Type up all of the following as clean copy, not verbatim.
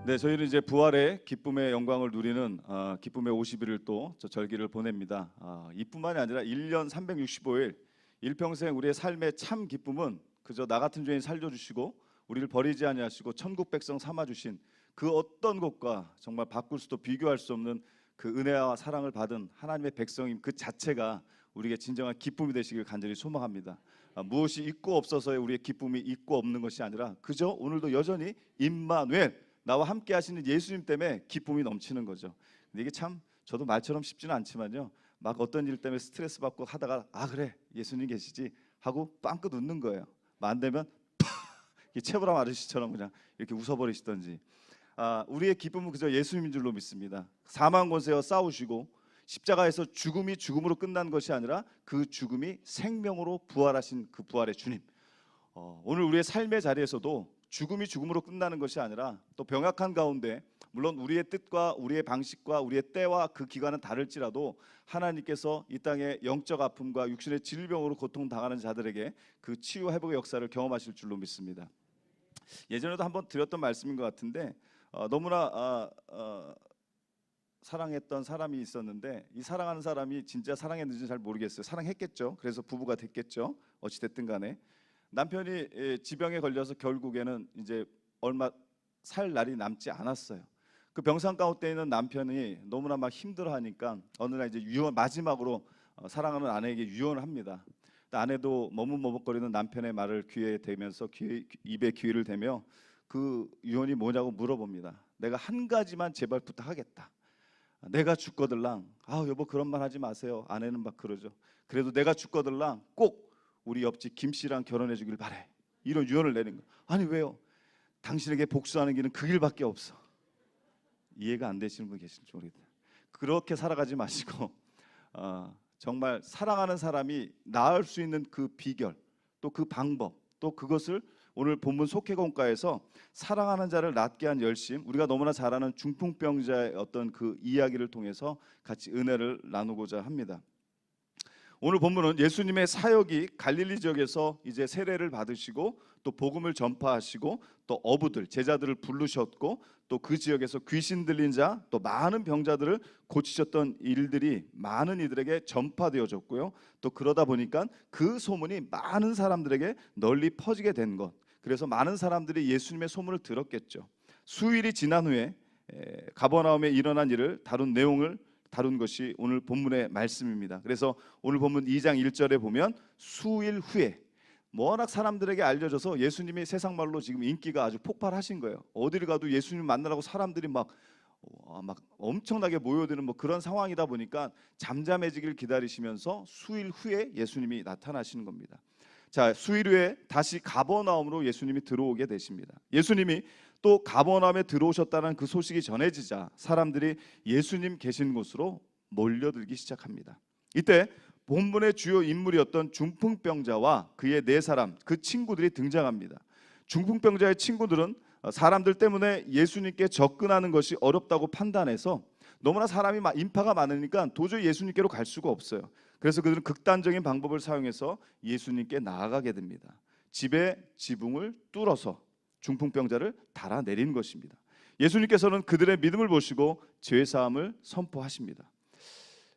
네, 저희는 이제 부활의 기쁨의 영광을 누리는 기쁨의 50일을 또 저 절기를 보냅니다. 이뿐만이 아니라 1년 365일 일평생 우리의 삶의 참 기쁨은 그저 나 같은 죄인 살려주시고 우리를 버리지 아니하시고 천국 백성 삼아주신 그 어떤 것과 정말 바꿀 수도 비교할 수 없는 그 은혜와 사랑을 받은 하나님의 백성임 그 자체가 우리에게 진정한 기쁨이 되시길 간절히 소망합니다. 무엇이 있고 없어서의 우리의 기쁨이 있고 없는 것이 아니라 그저 오늘도 여전히 임마누엘 나와 함께 하시는 예수님 때문에 기쁨이 넘치는 거죠. 근데 이게 참 저도 말처럼 쉽지는 않지만요. 막 어떤 일 때문에 스트레스 받고 하다가 그래 예수님 계시지 하고 빵긋 웃는 거예요. 안 되면 이 체브람 아저씨처럼 그냥 이렇게 웃어버리시던지. 우리의 기쁨은 그저 예수님인 줄로 믿습니다. 사망 권세와 싸우시고 십자가에서 죽음이 죽음으로 끝난 것이 아니라 그 죽음이 생명으로 부활하신 그 부활의 주님. 오늘 우리의 삶의 자리에서도 죽음이 죽음으로 끝나는 것이 아니라 또 병약한 가운데 물론 우리의 뜻과 우리의 방식과 우리의 때와 그 기간은 다를지라도 하나님께서 이 땅의 영적 아픔과 육신의 질병으로 고통당하는 자들에게 그 치유 회복의 역사를 경험하실 줄로 믿습니다. 예전에도 한번 드렸던 말씀인 것 같은데 너무나 사랑했던 사람이 있었는데 이 사랑하는 사람이 진짜 사랑했는지 잘 모르겠어요. 사랑했겠죠. 그래서 부부가 됐겠죠. 어찌 됐든 간에 남편이 지병에 걸려서 결국에는 이제 얼마 살 날이 남지 않았어요. 그 병상 가운데 있는 남편이 너무나 막 힘들어하니까 어느 날 이제 마지막으로 사랑하는 아내에게 유언을 합니다. 아내도 머뭇머뭇거리는 남편의 말을 귀에 대면서 입에 귀를 대며 그 유언이 뭐냐고 물어봅니다. 내가 한 가지만 제발 부탁하겠다. 내가 죽거들랑 여보 그런 말 하지 마세요. 아내는 막 그러죠. 그래도 내가 죽거들랑 꼭 우리 옆집 김 씨랑 결혼해 주길 바래. 이런 유언을 내는 거예요. 아니 왜요? 당신에게 복수하는 길은 그 길밖에 없어. 이해가 안 되시는 분 계신지 모르겠다. 그렇게 살아가지 마시고 정말 사랑하는 사람이 나을 수 있는 그 비결 또 그 방법 또 그것을 오늘 본문 속회공과에서 사랑하는 자를 낫게 한 열심, 우리가 너무나 잘 아는 중풍병자의 어떤 그 이야기를 통해서 같이 은혜를 나누고자 합니다. 오늘 본문은 예수님의 사역이 갈릴리 지역에서 이제 세례를 받으시고 또 복음을 전파하시고 또 어부들 제자들을 부르셨고 또 그 지역에서 귀신 들린 자 또 많은 병자들을 고치셨던 일들이 많은 이들에게 전파되어졌고요. 또 그러다 보니까 그 소문이 많은 사람들에게 널리 퍼지게 된 것. 그래서 많은 사람들이 예수님의 소문을 들었겠죠. 수일이 지난 후에 가버나움에 일어난 일을 다룬 것이 오늘 본문의 말씀입니다. 그래서 오늘 본문 2장 1절에 보면 수일 후에 워낙 사람들에게 알려져서 예수님이 세상 말로 지금 인기가 아주 폭발하신 거예요. 어디를 가도 예수님 만나라고 사람들이 막 엄청나게 모여드는 뭐 그런 상황이다 보니까 잠잠해지길 기다리시면서 수일 후에 예수님이 나타나시는 겁니다. 자, 수일 후에 다시 가버나움으로 예수님이 들어오게 되십니다. 예수님이 또 가버나움에 들어오셨다는 그 소식이 전해지자 사람들이 예수님 계신 곳으로 몰려들기 시작합니다. 이때 본문의 주요 인물이었던 중풍병자와 그의 네 사람, 그 친구들이 등장합니다. 중풍병자의 친구들은 사람들 때문에 예수님께 접근하는 것이 어렵다고 판단해서 너무나 사람이 인파가 많으니까 도저히 예수님께로 갈 수가 없어요. 그래서 그들은 극단적인 방법을 사용해서 예수님께 나아가게 됩니다. 집의 지붕을 뚫어서 중풍병자를 달아내린 것입니다. 예수님께서는 그들의 믿음을 보시고 죄사함을 선포하십니다.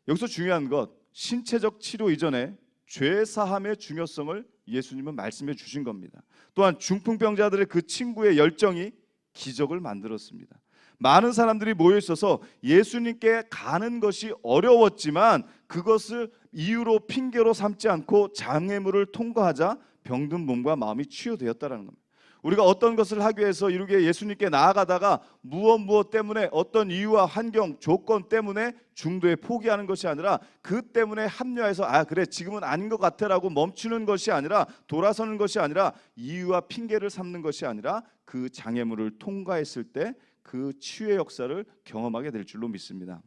여기서 중요한 것, 신체적 치료 이전에 죄사함의 중요성을 예수님은 말씀해 주신 겁니다. 또한 중풍병자들의 그 친구의 열정이 기적을 만들었습니다. 많은 사람들이 모여 있어서 예수님께 가는 것이 어려웠지만 그것을 이유로 핑계로 삼지 않고 장애물을 통과하자 병든 몸과 마음이 치유되었다는 겁니다. 우리가 어떤 것을 하기 위해서 이렇게 예수님께 나아가다가 무엇 때문에 어떤 이유와 환경, 조건 때문에 중도에 포기하는 것이 아니라 그 때문에 합리화해서 그래 지금은 아닌 것 같아라고 멈추는 것이 아니라 돌아서는 것이 아니라 이유와 핑계를 삼는 것이 아니라 그 장애물을 통과했을 때 그 치유의 역사를 경험하게 될 줄로 믿습니다.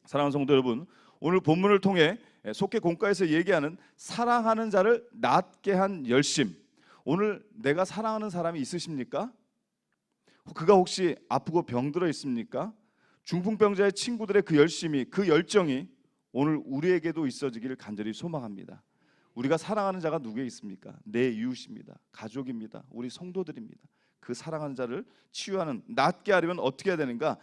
사랑하는 성도 여러분, 오늘 본문을 통해 속회 공과에서 얘기하는 사랑하는 자를 낫게 한 열심, 오늘 내가 사랑하는 사람이 있으십니까? 그가 혹시 아프고 병들어 있습니까? 중풍병자의 친구들의 그 열심이, 그 열정이 오늘 우리에게도 있어지기를 간절히 소망합니다. 우리가 사랑하는 자가 누구에 있습니까? 내 이웃입니다. 가족입니다. 우리 성도들입니다. 그 사랑하는 자를 치유하는, 낫게 하려면 어떻게 해야 되는가?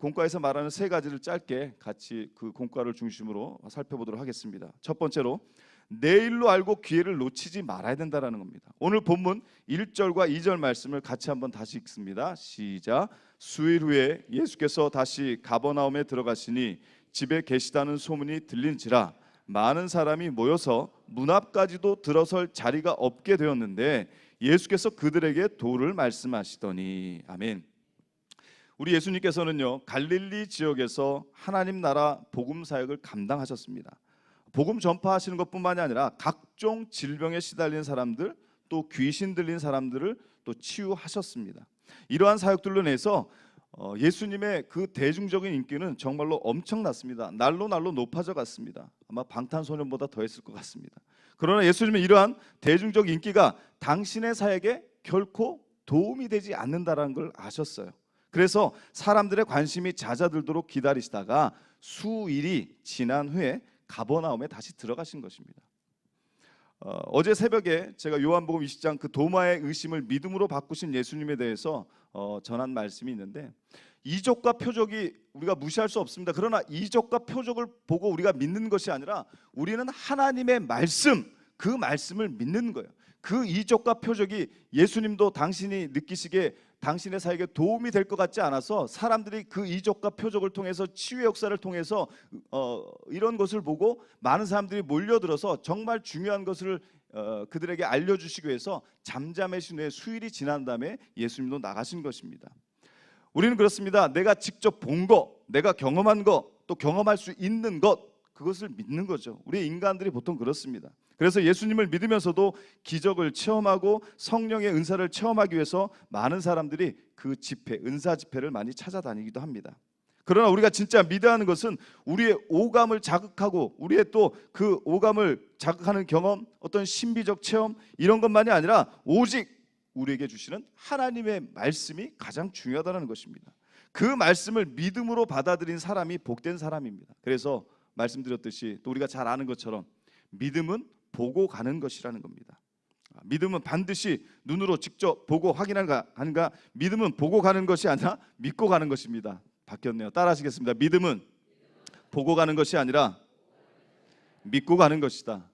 공과에서 말하는 세 가지를 짧게 같이 그 공과를 중심으로 살펴보도록 하겠습니다. 첫 번째로 내일로 알고 기회를 놓치지 말아야 된다라는 겁니다. 오늘 본문 1절과 2절 말씀을 같이 한번 다시 읽습니다. 시작. 수일 후에 예수께서 다시 가버나움에 들어가시니 집에 계시다는 소문이 들린지라 많은 사람이 모여서 문 앞까지도 들어설 자리가 없게 되었는데 예수께서 그들에게 도를 말씀하시더니. 아멘. 우리 예수님께서는요, 갈릴리 지역에서 하나님 나라 복음 사역을 감당하셨습니다. 복음 전파하시는 것뿐만이 아니라 각종 질병에 시달린 사람들, 또 귀신 들린 사람들을 또 치유하셨습니다. 이러한 사역들로 인해서 예수님의 그 대중적인 인기는 정말로 엄청났습니다. 날로 높아져 갔습니다. 아마 방탄소년보다 더했을 것 같습니다. 그러나 예수님은 이러한 대중적 인기가 당신의 사역에 결코 도움이 되지 않는다라는 걸 아셨어요. 그래서 사람들의 관심이 잦아들도록 기다리시다가 수일이 지난 후에 가버나움에 다시 들어가신 것입니다. 어제 새벽에 제가 요한복음 20장 그 도마의 의심을 믿음으로 바꾸신 예수님에 대해서 전한 말씀이 있는데, 이적과 표적이 우리가 무시할 수 없습니다. 그러나 이적과 표적을 보고 우리가 믿는 것이 아니라 우리는 하나님의 말씀, 그 말씀을 믿는 거예요. 그 이적과 표적이 예수님도 당신이 느끼시기에 당신의 사역에 도움이 될 것 같지 않아서 사람들이 그 이적과 표적을 통해서 치유의 역사를 통해서 이런 것을 보고 많은 사람들이 몰려들어서 정말 중요한 것을 그들에게 알려주시기 위해서 잠잠해진 후에 수일이 지난 다음에 예수님도 나가신 것입니다. 우리는 그렇습니다. 내가 직접 본 것, 내가 경험한 것, 또 경험할 수 있는 것, 그것을 믿는 거죠. 우리 인간들이 보통 그렇습니다. 그래서 예수님을 믿으면서도 기적을 체험하고 성령의 은사를 체험하기 위해서 많은 사람들이 그 집회, 은사 집회를 많이 찾아다니기도 합니다. 그러나 우리가 진짜 믿어야 하는 것은 우리의 오감을 자극하고 우리의 또 그 오감을 자극하는 경험, 어떤 신비적 체험, 이런 것만이 아니라 오직 우리에게 주시는 하나님의 말씀이 가장 중요하다는 것입니다. 그 말씀을 믿음으로 받아들인 사람이 복된 사람입니다. 그래서 말씀드렸듯이 또 우리가 잘 아는 것처럼 믿음은 보고 가는 것이라는 겁니다. 믿음은 반드시 눈으로 직접 보고 확인하는가? 믿음은 보고 가는 것이 아니라 믿고 가는 것입니다. 바뀌었네요. 따라하시겠습니다. 믿음은 보고 가는 것이 아니라 믿고 가는 것이다.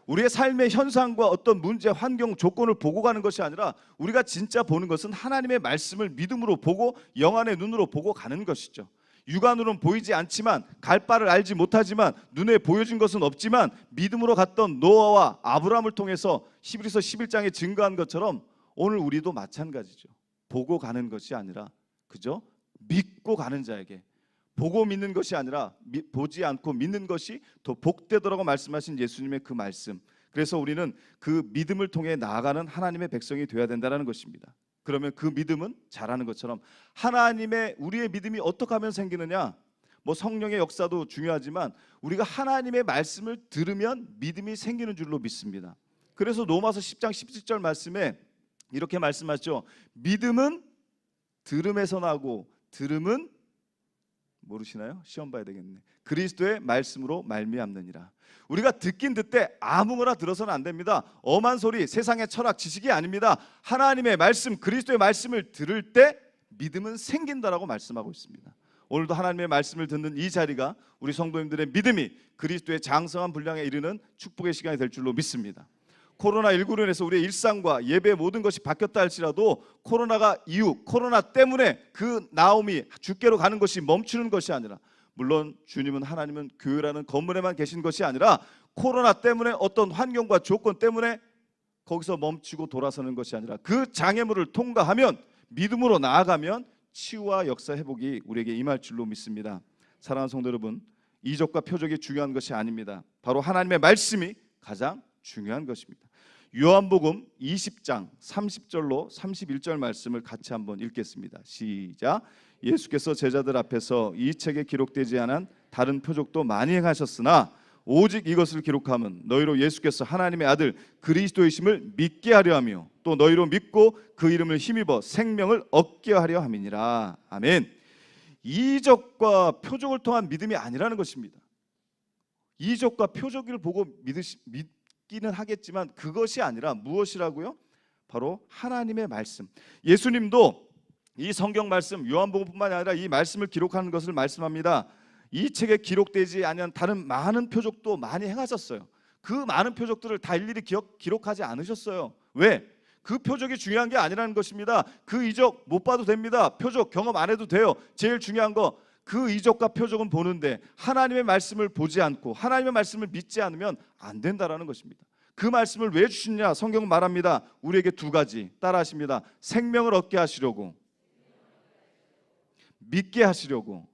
우리의 삶의 현상과 어떤 문제, 환경, 조건을 보고 가는 것이 아니라 우리가 진짜 보는 것은 하나님의 말씀을 믿음으로 보고 영안의 눈으로 보고 가는 것이죠. 육안으로는 보이지 않지만, 갈 바를 알지 못하지만, 눈에 보여진 것은 없지만 믿음으로 갔던 노아와 아브라함을 통해서 히브리서 11장에 증거한 것처럼 오늘 우리도 마찬가지죠. 보고 가는 것이 아니라 그저 믿고 가는 자에게, 보고 믿는 것이 아니라 보지 않고 믿는 것이 더 복되더라고 말씀하신 예수님의 그 말씀. 그래서 우리는 그 믿음을 통해 나아가는 하나님의 백성이 되어야 된다는 것입니다. 그러면 그 믿음은 잘하는 것처럼 하나님의, 우리의 믿음이 어떻게 하면 생기느냐? 뭐 성령의 역사도 중요하지만 우리가 하나님의 말씀을 들으면 믿음이 생기는 줄로 믿습니다. 그래서 로마서 10장 17절 말씀에 이렇게 말씀하죠. 믿음은 들음에서 나고 들음은 모르시나요? 시험 봐야 되겠네. 그리스도의 말씀으로 말미암느니라. 우리가 듣긴 듣되 아무거나 들어서는 안 됩니다. 엄한 소리, 세상의 철학, 지식이 아닙니다. 하나님의 말씀, 그리스도의 말씀을 들을 때 믿음은 생긴다라고 말씀하고 있습니다. 오늘도 하나님의 말씀을 듣는 이 자리가 우리 성도님들의 믿음이 그리스도의 장성한 분량에 이르는 축복의 시간이 될 줄로 믿습니다. 코로나19로 인해서 우리의 일상과 예배의 모든 것이 바뀌었다 할지라도 코로나가 이후, 코로나 때문에 그 나옴이 주께로 가는 것이 멈추는 것이 아니라, 물론 주님은, 하나님은 교회라는 건물에만 계신 것이 아니라 코로나 때문에 어떤 환경과 조건 때문에 거기서 멈추고 돌아서는 것이 아니라 그 장애물을 통과하면, 믿음으로 나아가면 치유와 역사 회복이 우리에게 임할 줄로 믿습니다. 사랑하는 성도 여러분, 이적과 표적이 중요한 것이 아닙니다. 바로 하나님의 말씀이 가장 중요한 것입니다. 요한복음 20장 30절로 31절 말씀을 같이 한번 읽겠습니다. 시작. 예수께서 제자들 앞에서 이 책에 기록되지 않은 다른 표적도 많이 행하셨으나 오직 이것을 기록함은 너희로 예수께서 하나님의 아들 그리스도이심을 믿게 하려 하며 또 너희로 믿고 그 이름을 힘입어 생명을 얻게 하려 함이니라. 아멘. 이적과 표적을 통한 믿음이 아니라는 것입니다. 이적과 표적을 보고 믿기는 하겠지만 그것이 아니라 무엇이라고요? 바로 하나님의 말씀. 예수님도 이 성경 말씀, 요한복음뿐만이 아니라 이 말씀을 기록하는 것을 말씀합니다. 이 책에 기록되지 아니한 다른 많은 표적도 많이 행하셨어요. 그 많은 표적들을 다 일일이 기록하지 않으셨어요. 왜? 그 표적이 중요한 게 아니라는 것입니다. 그 이적 못 봐도 됩니다. 표적 경험 안 해도 돼요. 제일 중요한 거, 그 이적과 표적은 보는데 하나님의 말씀을 보지 않고 하나님의 말씀을 믿지 않으면 안 된다라는 것입니다. 그 말씀을 왜 주시냐? 성경은 말합니다. 우리에게 두 가지 따라하십니다. 생명을 얻게 하시려고, 믿게 하시려고.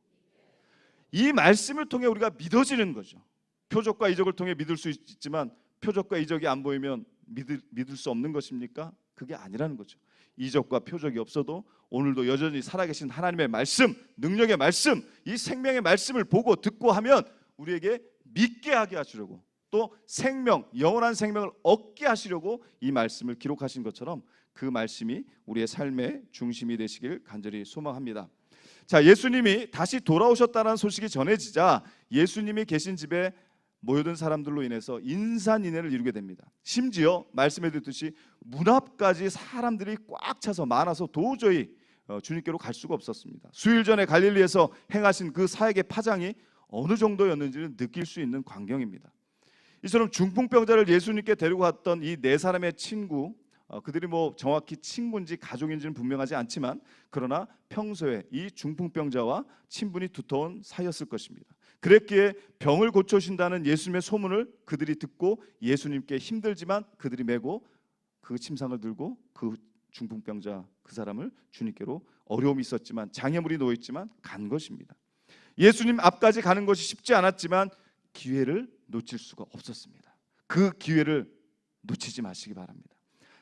이 말씀을 통해 우리가 믿어지는 거죠. 표적과 이적을 통해 믿을 수 있지만 표적과 이적이 안 보이면 믿을 수 없는 것입니까? 그게 아니라는 거죠. 이적과 표적이 없어도 오늘도 여전히 살아계신 하나님의 말씀, 능력의 말씀, 이 생명의 말씀을 보고 듣고 하면 우리에게 믿게 하게 하시려고, 또 생명, 영원한 생명을 얻게 하시려고 이 말씀을 기록하신 것처럼 그 말씀이 우리의 삶의 중심이 되시길 간절히 소망합니다. 자, 예수님이 다시 돌아오셨다는 소식이 전해지자 예수님이 계신 집에 모여든 사람들로 인해서 인산인해를 이루게 됩니다. 심지어 말씀해 드렸듯이 문 앞까지 사람들이 꽉 차서 많아서 도저히 주님께로 갈 수가 없었습니다. 수일 전에 갈릴리에서 행하신 그 사역의 파장이 어느 정도였는지를 느낄 수 있는 광경입니다. 이처럼 중풍병자를 예수님께 데리고 갔던 이 네 사람의 친구, 그들이 뭐 정확히 친구인지 가족인지는 분명하지 않지만 그러나 평소에 이 중풍병자와 친분이 두터운 사이였을 것입니다. 그랬기에 병을 고쳐주신다는 예수님의 소문을 그들이 듣고 예수님께 힘들지만 그들이 메고 그 침상을 들고 그 중풍병자 그 사람을 주님께로 어려움이 있었지만 장애물이 놓여있지만 간 것입니다. 예수님 앞까지 가는 것이 쉽지 않았지만 기회를 놓칠 수가 없었습니다. 그 기회를 놓치지 마시기 바랍니다.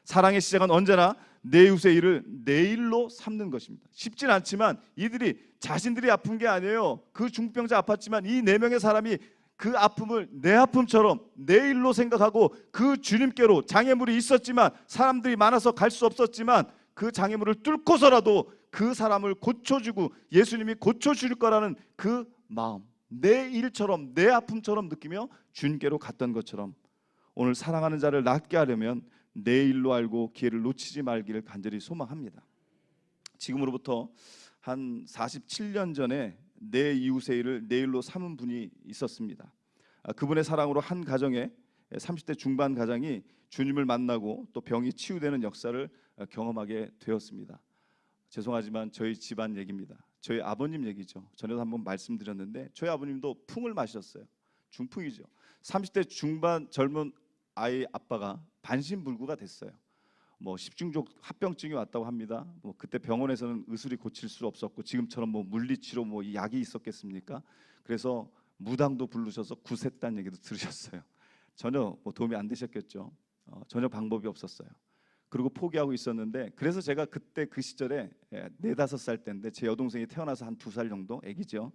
사랑의 시작은 언제나 내 이웃의 일을 내 일로 삼는 것입니다. 쉽진 않지만 이들이 자신들이 아픈 게 아니에요. 그 중풍병자 아팠지만 이 네 명의 사람이 그 아픔을 내 아픔처럼 내 일로 생각하고 그 주님께로, 장애물이 있었지만 사람들이 많아서 갈 수 없었지만 그 장애물을 뚫고서라도 그 사람을 고쳐주고 예수님이 고쳐줄 거라는 그 마음, 내 일처럼 내 아픔처럼 느끼며 주님께로 갔던 것처럼 오늘 사랑하는 자를 낫게 하려면 내 일로 알고 기회를 놓치지 말기를 간절히 소망합니다. 지금으로부터 한 47년 전에 내 이웃의 일을 내 일로 삼은 분이 있었습니다. 그분의 사랑으로 한 가정에 30대 중반 가정이 주님을 만나고 또 병이 치유되는 역사를 경험하게 되었습니다. 죄송하지만 저희 집안 얘기입니다. 저희 아버님 얘기죠. 전에도 한번 말씀드렸는데 저희 아버님도 풍을 마셨어요. 중풍이죠. 30대 중반 젊은 아이 아빠가 반신불구가 됐어요. 뭐 십중족 합병증이 왔다고 합니다. 뭐 그때 병원에서는 의술이 고칠 수 없었고 지금처럼 뭐 물리치료 뭐 약이 있었겠습니까? 그래서 무당도 부르셔서 구셌다는 얘기도 들으셨어요. 전혀 뭐 도움이 안 되셨겠죠. 전혀 방법이 없었어요. 그리고 포기하고 있었는데 그래서 제가 그때 그 시절에 4, 5살 때인데 제 여동생이 태어나서 한 2살 정도 애기죠.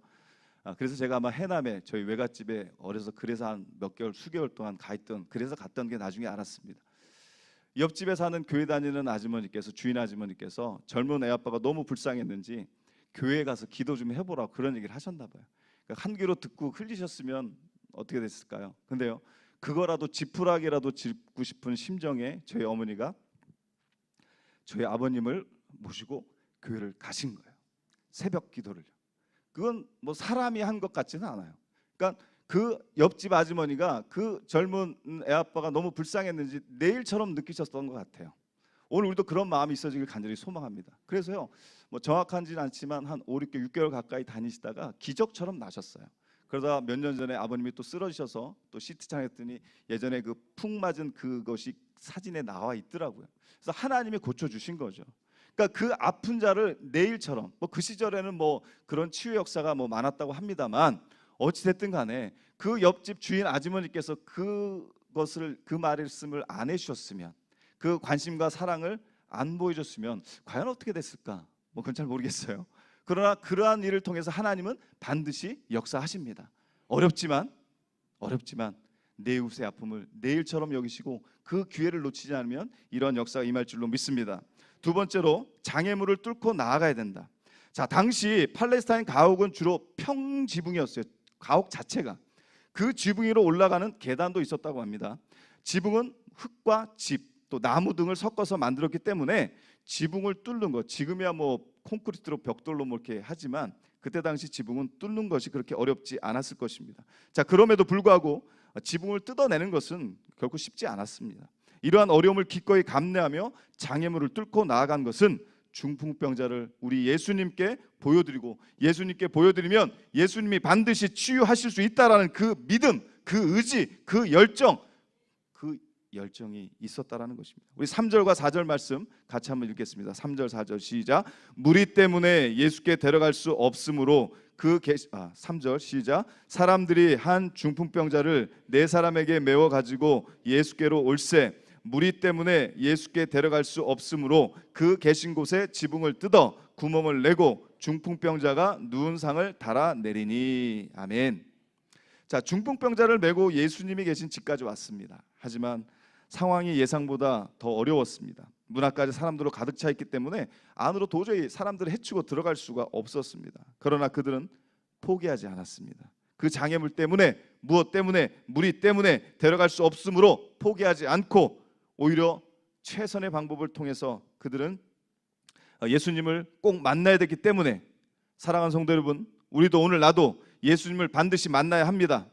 그래서 제가 아마 해남에 저희 외갓집에 어려서 그래서 한 몇 개월 수개월 동안 가 있던, 그래서 갔던 게 나중에 알았습니다. 옆집에 사는 교회 다니는 아주머니께서, 주인 아주머니께서 젊은 애 아빠가 너무 불쌍했는지 교회에 가서 기도 좀 해보라고 그런 얘기를 하셨나 봐요. 그러니까 한 귀로 듣고 흘리셨으면 어떻게 됐을까요? 근데요, 그거라도 지푸라기라도 짚고 싶은 심정에 저희 어머니가 저희 아버님을 모시고 교회를 가신 거예요. 새벽 기도를요. 그건 뭐 사람이 한 것 같지는 않아요. 그러니까 그 옆집 아주머니가 그 젊은 애 아빠가 너무 불쌍했는지 내일처럼 느끼셨던 것 같아요. 오늘 우리도 그런 마음이 있어지길 간절히 소망합니다. 그래서요, 뭐 정확한지는 않지만 한 5, 6개월 가까이 다니시다가 기적처럼 나셨어요. 그러다 몇 년 전에 아버님이 또 쓰러지셔서 또 CT장 했더니 예전에 그 풍 맞은 그것이 사진에 나와 있더라고요. 그래서 하나님이 고쳐주신 거죠. 그러니까 그 아픈 자를 내일처럼, 뭐 그 시절에는 뭐 그런 치유 역사가 뭐 많았다고 합니다만 어찌 됐든 간에 그 옆집 주인 아주머니께서 그것을, 그 말씀을 안 해주셨으면, 그 관심과 사랑을 안 보여줬으면 과연 어떻게 됐을까? 뭐 그건 잘 모르겠어요. 그러나 그러한 일을 통해서 하나님은 반드시 역사하십니다. 어렵지만 내 이웃의 아픔을 내일처럼 여기시고 그 기회를 놓치지 않으면 이런 역사가 임할 줄로 믿습니다. 두 번째로 장애물을 뚫고 나아가야 된다. 자, 당시 팔레스타인 가옥은 주로 평지붕이었어요. 가옥 자체가. 그 지붕 위로 올라가는 계단도 있었다고 합니다. 지붕은 흙과 집 또 나무 등을 섞어서 만들었기 때문에 지붕을 뚫는 것, 지금이야 뭐 콘크리트로 벽돌로 뭐 이렇게 하지만 그때 당시 지붕은 뚫는 것이 그렇게 어렵지 않았을 것입니다. 자, 그럼에도 불구하고 지붕을 뜯어내는 것은 결코 쉽지 않았습니다. 이러한 어려움을 기꺼이 감내하며 장애물을 뚫고 나아간 것은 중풍병자를 우리 예수님께 보여드리고, 예수님께 보여드리면 예수님이 반드시 치유하실 수 있다라는 그 믿음, 그 의지, 그 열정이 있었다라는 것입니다. 우리 3절과 4절 말씀 같이 한번 읽겠습니다. 3절 4절 시작. 무리 때문에 예수께 데려갈 수 없으므로 3절 시작. 사람들이 한 중풍병자를 네 사람에게 메워 가지고 예수께로 올세 무리 때문에 예수께 데려갈 수 없으므로 그 계신 곳에 지붕을 뜯어 구멍을 내고 중풍병자가 누운 상을 달아내리니. 아멘. 자, 중풍병자를 메고 예수님이 계신 집까지 왔습니다. 하지만 상황이 예상보다 더 어려웠습니다. 문 앞까지 사람들로 가득 차 있기 때문에 안으로 도저히 사람들을 해치고 들어갈 수가 없었습니다. 그러나 그들은 포기하지 않았습니다. 그 장애물 때문에, 무엇 때문에, 무리 때문에 데려갈 수 없으므로 포기하지 않고 오히려 최선의 방법을 통해서 그들은 예수님을 꼭 만나야 되기 때문에, 사랑하는 성도 여러분, 우리도 오늘 나도 예수님을 반드시 만나야 합니다.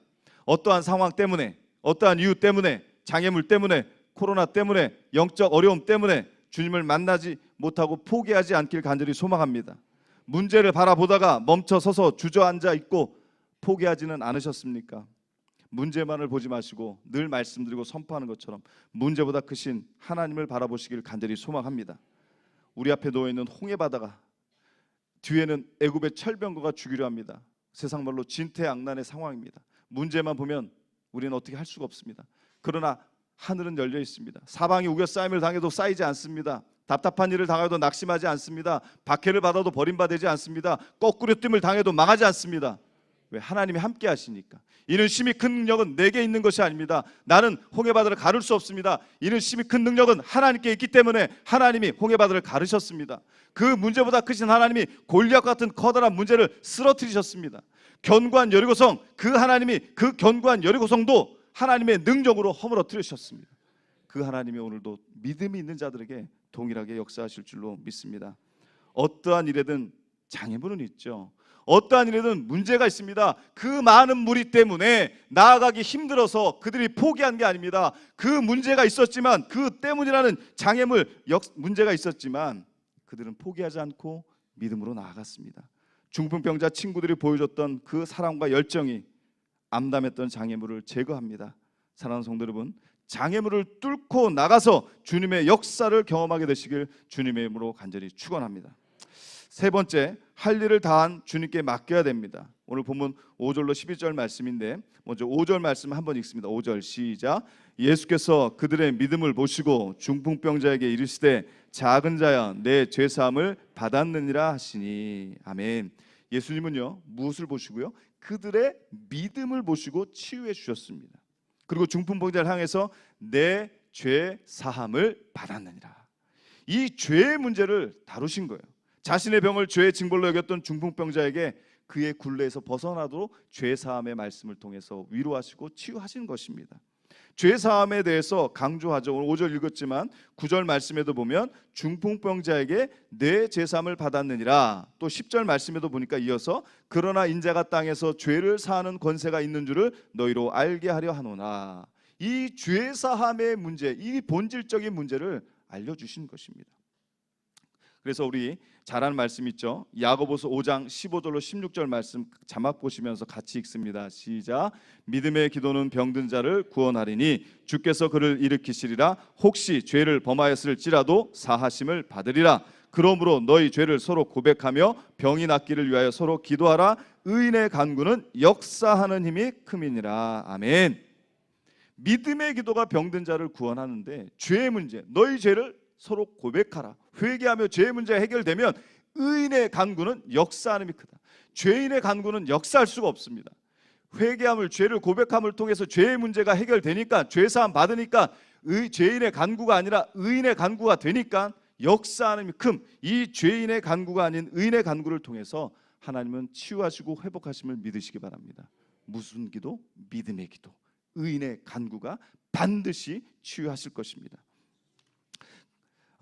어떠한 상황 때문에, 어떠한 이유 때문에, 장애물 때문에, 코로나 때문에, 영적 어려움 때문에 주님을 만나지 못하고 포기하지 않길 간절히 소망합니다. 문제를 바라보다가 멈춰서서 주저앉아 있고 포기하지는 않으셨습니까? 문제만을 보지 마시고 늘 말씀드리고 선포하는 것처럼 문제보다 크신 하나님을 바라보시길 간절히 소망합니다. 우리 앞에 놓여있는 홍해바다가, 뒤에는 애굽의 철병거가 주기로 합니다. 세상 말로 진퇴양난의 상황입니다. 문제만 보면 우리는 어떻게 할 수가 없습니다. 그러나 하늘은 열려 있습니다. 사방이 우겨싸임을 당해도 쌓이지 않습니다. 답답한 일을 당해도 낙심하지 않습니다. 박해를 받아도 버림받지 않습니다. 거꾸로 뜸을 당해도 망하지 않습니다. 왜? 하나님이 함께 하시니까. 이는 심히 큰 능력은 내게 있는 것이 아닙니다. 나는 홍해바다를 가를 수 없습니다. 이는 심히 큰 능력은 하나님께 있기 때문에 하나님이 홍해바다를 가르셨습니다. 그 문제보다 크신 하나님이 골리앗 같은 커다란 문제를 쓰러뜨리셨습니다. 견고한 여리고성, 그 하나님이 그 견고한 여리고성도 하나님의 능력으로 허물어뜨리셨습니다. 그 하나님이 오늘도 믿음이 있는 자들에게 동일하게 역사하실 줄로 믿습니다. 어떠한 일에든 장애물은 있죠. 어떠한 일에든 문제가 있습니다. 그 많은 무리 때문에 나아가기 힘들어서 그들이 포기한 게 아닙니다. 그 문제가 있었지만, 그 때문이라는 장애물, 문제가 있었지만 그들은 포기하지 않고 믿음으로 나아갔습니다. 중풍병자 친구들이 보여줬던 그 사랑과 열정이 암담했던 장애물을 제거합니다. 사랑하는 성도 여러분, 장애물을 뚫고 나가서 주님의 역사를 경험하게 되시길 주님의 이름으로 간절히 축원합니다. 세 번째, 할 일을 다한 주님께 맡겨야 됩니다. 오늘 본문 5절로 12절 말씀인데 먼저 5절 말씀 한번 읽습니다. 5절 시작. 예수께서 그들의 믿음을 보시고 중풍병자에게 이르시되 작은 자야 내 죄사함을 받았느니라 하시니. 아멘. 예수님은요, 무엇을 보시고요? 그들의 믿음을 보시고 치유해 주셨습니다. 그리고 중풍병자를 향해서 내 죄 사함을 받았느니라. 이 죄의 문제를 다루신 거예요. 자신의 병을 죄의 징벌로 여겼던 중풍병자에게 그의 굴레에서 벗어나도록 죄 사함의 말씀을 통해서 위로하시고 치유하신 것입니다. 죄 사함에 대해서 강조하죠. 오늘 5절 읽었지만 9절 말씀에도 보면 중풍병자에게 내 죄 사함을 받았느니라. 또 10절 말씀에도 보니까 이어서 그러나 인자가 땅에서 죄를 사하는 권세가 있는 줄을 너희로 알게 하려 하노나. 이 죄 사함의 문제, 이 본질적인 문제를 알려주신 것입니다. 그래서 우리 잘 아는 말씀 있죠. 야고보서 5장 15절로 16절 말씀 자막 보시면서 같이 읽습니다. 시작. 믿음의 기도는 병든 자를 구원하리니 주께서 그를 일으키시리라. 혹시 죄를 범하였을지라도 사하심을 받으리라. 그러므로 너희 죄를 서로 고백하며 병이 낫기를 위하여 서로 기도하라. 의인의 간구는 역사하는 힘이 큼이니라. 아멘. 믿음의 기도가 병든 자를 구원하는데, 죄의 문제, 너희 죄를 서로 고백하라. 회개하며 죄의 문제가 해결되면 의인의 간구는 역사하는 힘이 크다. 죄인의 간구는 역사할 수가 없습니다. 회개함을, 죄를 고백함을 통해서 죄의 문제가 해결되니까, 죄사함 받으니까 죄인의 간구가 아니라 의인의 간구가 되니까 역사하는 힘이 큼. 이 죄인의 간구가 아닌 의인의 간구를 통해서 하나님은 치유하시고 회복하심을 믿으시기 바랍니다. 무슨 기도? 믿음의 기도. 의인의 간구가 반드시 치유하실 것입니다.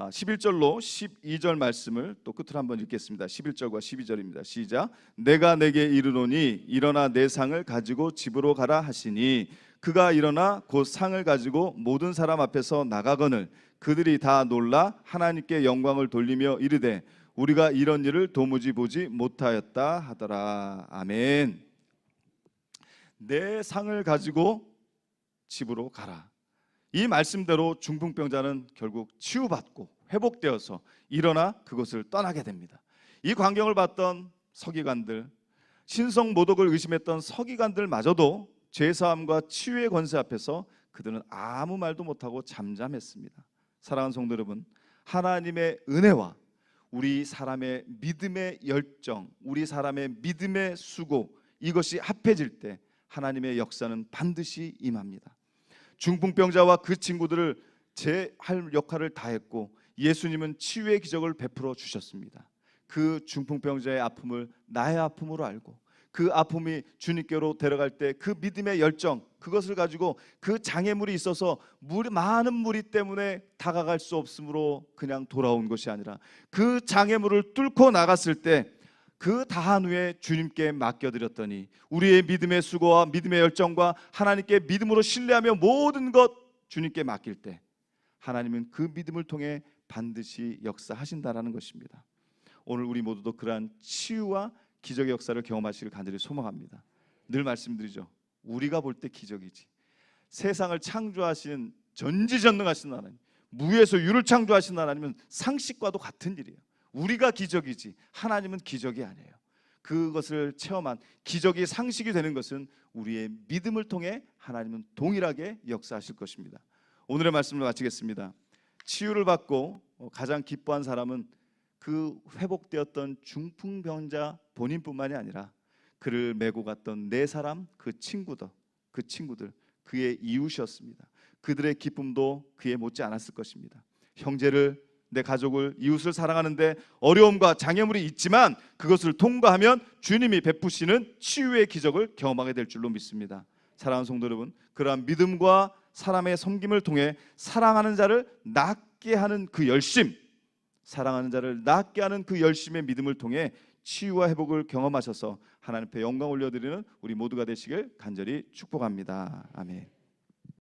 11절로 12절 말씀을 또 끝으로 한번 읽겠습니다. 11절과 12절입니다. 시작. 내가 내게 이르노니 일어나 내 상을 가지고 집으로 가라 하시니 그가 일어나 곧 상을 가지고 모든 사람 앞에서 나가거늘 그들이 다 놀라 하나님께 영광을 돌리며 이르되 우리가 이런 일을 도무지 보지 못하였다 하더라. 아멘. 내 상을 가지고 집으로 가라. 이 말씀대로 중풍병자는 결국 치유받고 회복되어서 일어나 그곳을 떠나게 됩니다. 이 광경을 봤던 서기관들, 신성모독을 의심했던 서기관들마저도 죄사함과 치유의 권세 앞에서 그들은 아무 말도 못하고 잠잠했습니다. 사랑하는 성도 여러분, 하나님의 은혜와 우리 사람의 믿음의 열정, 우리 사람의 믿음의 수고, 이것이 합해질 때 하나님의 역사는 반드시 임합니다. 중풍병자와 그 친구들을 제할 역할을 다했고 예수님은 치유의 기적을 베풀어 주셨습니다. 그 중풍병자의 아픔을 나의 아픔으로 알고 그 아픔이 주님께로 데려갈 때 그 믿음의 열정, 그것을 가지고 그 장애물이 있어서 많은 무리 때문에 다가갈 수 없으므로 그냥 돌아온 것이 아니라 그 장애물을 뚫고 나갔을 때 그 다한 후에 주님께 맡겨드렸더니 우리의 믿음의 수고와 믿음의 열정과 하나님께 믿음으로 신뢰하며 모든 것 주님께 맡길 때 하나님은 그 믿음을 통해 반드시 역사하신다라는 것입니다. 오늘 우리 모두도 그러한 치유와 기적의 역사를 경험하시길 간절히 소망합니다. 늘 말씀드리죠. 우리가 볼 때 기적이지 세상을 창조하신 전지전능하신 하나님, 무에서 유를 창조하신 하나님은 상식과도 같은 일이에요. 우리가 기적이지 하나님은 기적이 아니에요. 그것을 체험한 기적이 상식이 되는 것은 우리의 믿음을 통해 하나님은 동일하게 역사하실 것입니다. 오늘의 말씀을 마치겠습니다. 치유를 받고 가장 기뻐한 사람은 그 회복되었던 중풍병자 본인뿐만이 아니라 그를 메고 갔던 네 사람, 그 친구들, 그의 이웃이었습니다. 그들의 기쁨도 그에 못지 않았을 것입니다. 형제를, 내 가족을, 이웃을 사랑하는데 어려움과 장애물이 있지만 그것을 통과하면 주님이 베푸시는 치유의 기적을 경험하게 될 줄로 믿습니다. 사랑하는 성도 여러분, 그러한 믿음과 사람의 섬김을 통해 사랑하는 자를 낫게 하는 그 열심, 사랑하는 자를 낫게 하는 그 열심의 믿음을 통해 치유와 회복을 경험하셔서 하나님 앞에 영광 올려드리는 우리 모두가 되시길 간절히 축복합니다. 아멘.